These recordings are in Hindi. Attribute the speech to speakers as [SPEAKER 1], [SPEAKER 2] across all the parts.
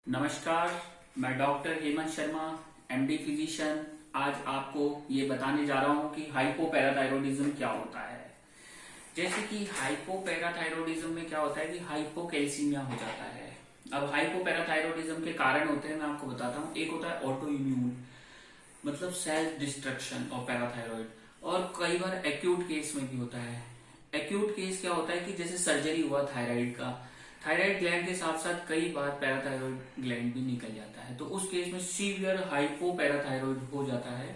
[SPEAKER 1] नमस्कार। मैं doctor Hemant Sharma, MD physician. आज आपको ये बताने जा रहा हूँ कि हाइपोपैराथायरॉयडिज्म क्या होता है। जैसे कि हाइपोपैराथायरॉयडिज्म में क्या होता है कि हाइपोकैल्सीमिया हो जाता है। अब हाइपोपैराथायरॉयडिज्म के कारण होते हैं, मैं आपको बताता हूँ। एक होता है ऑटो इम्यून, मतलब सेल्फ डिस्ट्रक्शन ऑफ पैराथायरॉयड, और कई बार एक्यूट केस में भी होता है। एक्यूट केस क्या होता है कि जैसे सर्जरी हुआ थायराइड का, थायराइड ग्लैंड के साथ साथ कई बार पैराथायरॉयड ग्लैंड भी निकल जाता है, तो उस केस में सीवियर हाइपोपैराथायरॉयड हो जाता है,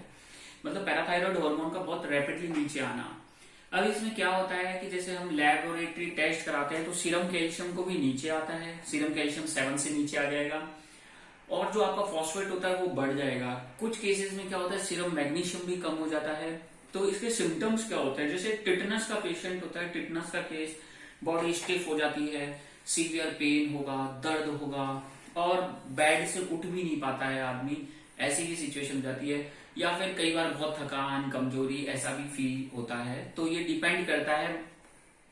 [SPEAKER 1] मतलब पैराथायरॉयड हार्मोन का बहुत रैपिडली नीचे आना। अब इसमें क्या होता है कि जैसे हम लेबोरेटरी टेस्ट कराते हैं तो सीरम कैल्शियम को भी नीचे आता है, सीरम कैल्शियम 7 से नीचे आ जाएगा, और जो आपका फॉस्फेट होता है वो बढ़ जाएगा। कुछ केसेस में क्या होता है सीरम मैग्नीशियम भी कम हो जाता है। तो इसके सिम्टम्स क्या होते हैं, जैसे टिटनस का पेशेंट होता है, टिटनस का केस, बॉडी स्टिफ हो जाती है, सीवियर पेन होगा, दर्द होगा, और बेड से उठ भी नहीं पाता है आदमी, ऐसी भी सिचुएशन हो जाती है। या फिर कई बार बहुत थकान, कमजोरी, ऐसा भी फील होता है। तो ये डिपेंड करता है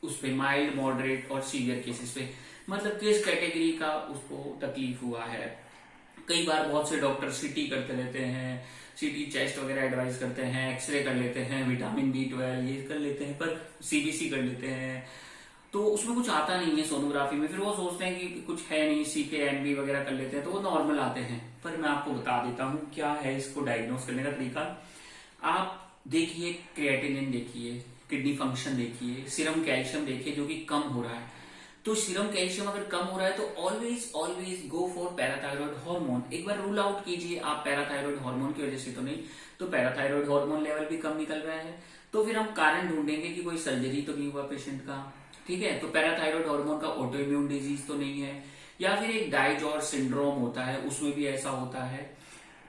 [SPEAKER 1] उस पे, माइल्ड, मॉडरेट और सीवियर केसेस पे, मतलब किस कैटेगरी का उसको तकलीफ हुआ है। कई बार बहुत से डॉक्टर सीटी करते रहते हैं, सीटी चेस्ट वगैरह एडवाइस करते हैं, एक्सरे कर लेते हैं, विटामिन B12 ये कर लेते हैं, पर सीबीसी कर लेते हैं, तो उसमें कुछ आता नहीं है सोनोग्राफी में। फिर वो सोचते हैं कि कुछ है नहीं, CK-NB वगैरह कर लेते हैं तो वो नॉर्मल आते हैं। पर मैं आपको बता देता हूँ क्या है इसको डायग्नोस करने का तरीका। आप देखिए, क्रिएटिनिन देखिए, किडनी फंक्शन देखिए, सीरम कैल्शियम देखिए जो कि कम हो रहा है। तो सीरम कैल्शियम अगर कम हो रहा है तो always always go for parathyroid hormone. एक बार रूल आउट कीजिए आप पैराथायरॉयड हार्मोन की वजह से तो नहीं, तो पैराथायरॉयड हार्मोन लेवल भी कम निकल रहा है, तो फिर हम कारण ढूंढेंगे कि कोई सर्जरी तो नहीं हुआ पेशेंट का। ठीक है, तो पैराथायरॉयड हार्मोन का ऑटो इम्यून डिजीज तो नहीं है, या फिर एक डाइजॉर सिंड्रोम होता है उसमें भी ऐसा होता है।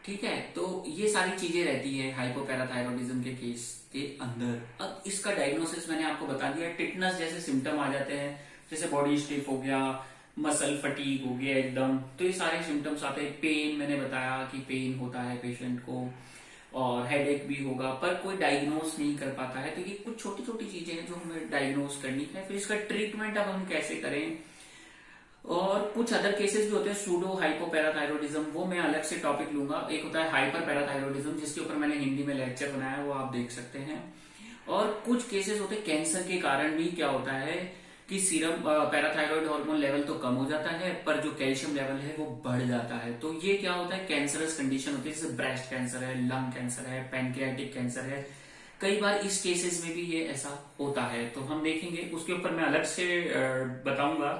[SPEAKER 1] ठीक है, तो ये सारी चीजें रहती है हाइपोपैराथायरॉयडिज्म के केस के अंदर। अब इसका डायग्नोसिस मैंने आपको बता दिया। टिटनस जैसे सिम्टम आ जाते हैं, जैसे बॉडी स्टिफ हो गया, मसल फटीग हो गया एकदम, तो ये सारे सिम्टम्स आते हैं। पेन मैंने बताया कि पेन होता है पेशेंट को, और हेडेक भी होगा, पर कोई डायग्नोस नहीं कर पाता है। तो ये कुछ छोटी छोटी चीजें हैं जो हमें डायग्नोस करनी है। फिर इसका ट्रीटमेंट अब हम कैसे करें, और कुछ अदर केसेस भी होते हैं सूडो हाइपोपैराथायरॉयडिज्म, वो मैं अलग से टॉपिक लूंगा। एक होता है हाइपर पैराथायरॉयडिज्म जिसके ऊपर मैंने हिंदी में लेक्चर बनाया है, वो आप देख सकते हैं। और कुछ केसेस होते हैं कैंसर के कारण भी क्या होता है कि सीरम पैराथायरॉयड हार्मोन लेवल तो कम हो जाता है, पर जो कैल्शियम लेवल है वो बढ़ जाता है। तो ये क्या होता है, कैंसरस कंडीशन होती है, जैसे ब्रेस्ट कैंसर है, लंग कैंसर है, पैनक्रियाटिक कैंसर है। कई बार इस केसेस में भी ये ऐसा होता है, तो हम देखेंगे, उसके ऊपर मैं अलग से बताऊंगा,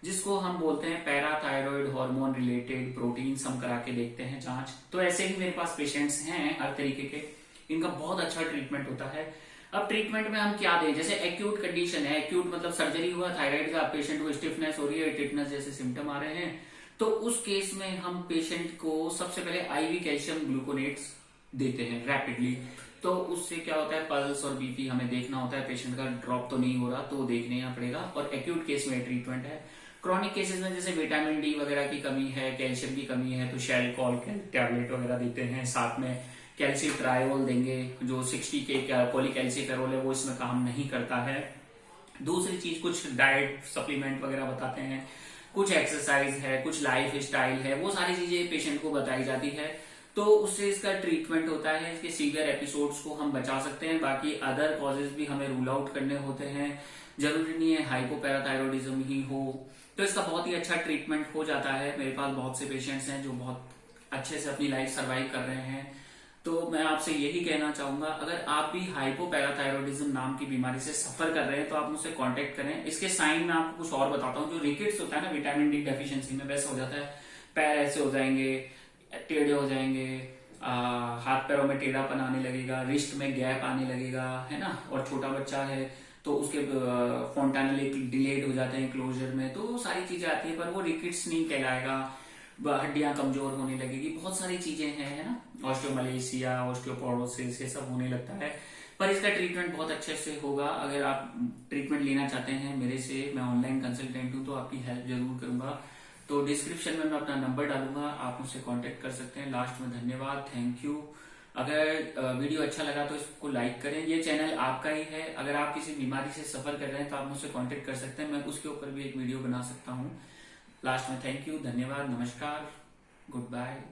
[SPEAKER 1] जिसको हम बोलते हैं पैराथायरॉयड हार्मोन रिलेटेड प्रोटीन्स। हम करा के देखते हैं जांच। तो ऐसे ही मेरे पास पेशेंट्स हैं हर तरीके के, इनका बहुत अच्छा ट्रीटमेंट होता है। अब ट्रीटमेंट में हम क्या दें, जैसे एक्यूट कंडीशन है, एक्यूट मतलब सर्जरी हुआ थायराइड का, पेशेंट को स्टिफनेस हो रही है, टिटनेस जैसे सिम्टम आ रहे हैं, तो उस केस में हम पेशेंट को सबसे पहले IV कैल्शियम ग्लूकोनेट्स देते हैं रैपिडली। तो उससे क्या होता है, पल्स और BP हमें देखना होता है, पेशेंट का ड्रॉप तो नहीं हो रहा, तो देखने पड़ेगा। और एक्यूट केस में ट्रीटमेंट है। क्रॉनिक केसेस में जैसे विटामिन D वगैरह की कमी है, कैल्शियम की कमी है, तो शेलकॉल टैबलेट वगैरह देते हैं, साथ में कैल्सीट्रायोल देंगे, जो 60 के पॉलीकैल्सीफेरोल है, वो इसमें काम नहीं करता है। दूसरी चीज, कुछ डाइट सप्लीमेंट वगैरह बताते हैं, कुछ एक्सरसाइज है, कुछ लाइफ स्टाइल है, वो सारी चीजें पेशेंट को बताई जाती है। तो उससे इसका ट्रीटमेंट होता है, इसके सीवियर एपिसोड्स को हम बचा सकते हैं। बाकी अदर कॉजेज भी हमें रूल आउट करने होते हैं, जरूरी नहीं है हाइपोपैराथायरॉयडिज्म ही हो। तो इसका बहुत ही अच्छा ट्रीटमेंट हो जाता है। मेरे पास बहुत से पेशेंट्स हैं जो बहुत अच्छे से अपनी लाइफ सर्वाइव कर रहे हैं। तो मैं आपसे यही कहना चाहूंगा, अगर आप भी हाइपोपैराथायरॉयडिज्म नाम की बीमारी से सफर कर रहे हैं तो आप मुझसे कांटेक्ट करें। इसके साइन में आपको कुछ और बताता हूँ। जो रिकेट्स होता है ना विटामिन D डेफिशिएंसी में, वैसा हो जाता है, पैर ऐसे हो जाएंगे, टेढ़े हो जाएंगे, हाथ पैरों में टेढ़ापन आने लगेगा, रिस्ट में गैप आने लगेगा, है ना। और छोटा बच्चा है तो उसके फोंटानल डिलेड हो जाते हैं क्लोजर में, तो वो सारी चीजें आती है, पर वो रिकेट्स नहीं कहलाएगा। हड्डियां कमजोर होने लगेगी, बहुत सारी चीजें हैं, है ना। ऑस्टियोमलेशिया, ऑस्टियोपोरोसिस, ये सब होने लगता है। पर इसका ट्रीटमेंट बहुत अच्छे से होगा। अगर आप ट्रीटमेंट लेना चाहते हैं मेरे से, मैं ऑनलाइन कंसल्टेंट हूं, तो आपकी हेल्प जरूर करूंगा। तो डिस्क्रिप्शन में मैं अपना नंबर डालूंगा, आप मुझसे कांटेक्ट कर सकते हैं। लास्ट में धन्यवाद, थैंक यू। अगर वीडियो अच्छा लगा तो इसको लाइक करें। ये चैनल आपका ही है। अगर आप किसी बीमारी से सफर कर रहे हैं तो आप मुझसे कांटेक्ट कर सकते हैं, मैं उसके ऊपर भी एक वीडियो बना सकता हूँ। लास्ट में थैंक यू, धन्यवाद, नमस्कार, गुड बाय।